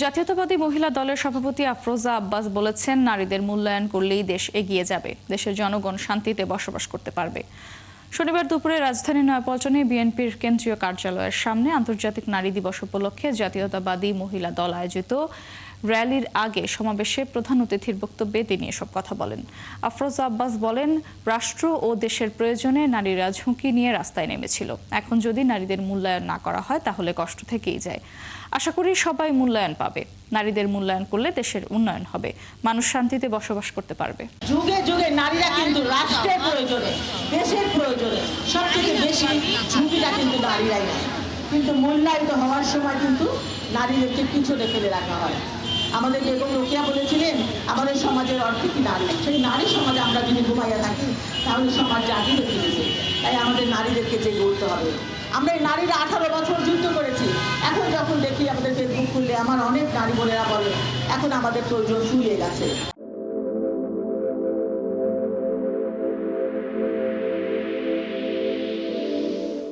জাতীয়তাবাদী মহিলা দলের সভাপতি আফরোজা আব্বাস বলেছেন, নারীদের মূল্যায়ন করলেই দেশ এগিয়ে যাবে, দেশের জনগণ শান্তিতে বসবাস করতে পারবে। শনিবার দুপুরে রাজধানীর নয়াপল্টনে বিএনপির কেন্দ্রীয় কার্যালয়ের সামনে আন্তর্জাতিক নারী দিবস উপলক্ষে জাতীয়তাবাদী মহিলা দল আয়োজিত র্যালির আগে সমাবেশে প্রধান অতিথির বক্তব্যে তিনি এসব কথা বলেন। আফরোজা আব্বাস বলেন, রাষ্ট্র ও দেশের প্রয়োজনে নারীরা ঝুঁকি নিয়ে রাস্তায় নেমেছিল। এখন যদি নারীদের মূল্যায়ন না করা হয় তাহলে কষ্ট থেকেই যায়। আশা করি সবাই মূল্যায়ন পাবে। নারীদের মূল্যায়ন করলে দেশের উন্নয়ন হবে, মানুষ শান্তিতে বসবাস করতে পারবে। যুগে যুগে নারীরা কিন্তু রাষ্ট্রের প্রয়োজনে, দেশের প্রয়োজনে সবথেকে বেশি ঝুঁকিটা কিন্তু নারীরাই নেয়। কিন্তু মূল্যায়িত হওয়ার সময় কিন্তু নারীদেরকে পিছনে ফেলে রাখা হয়। আমাদের বেগম রোকেয়া বলেছিলেন, আমাদের সমাজের অর্থ কি নারী। সেই নারী সমাজে আমরা যদি ঘুমাইয়া থাকি তাহলে সমাজ জাগিয়ে ফিরেছে। তাই আমাদের নারীদেরকে জেগে উঠতে হবে। আমরা এই নারীরা 18 বছর যুদ্ধ করেছি। এখন যখন দেখি আমাদের ফেসবুক খুললে আমার অনেক নারী বোনেরা বলে, এখন আমাদের প্রয়োজন ফুরিয়ে গেছে।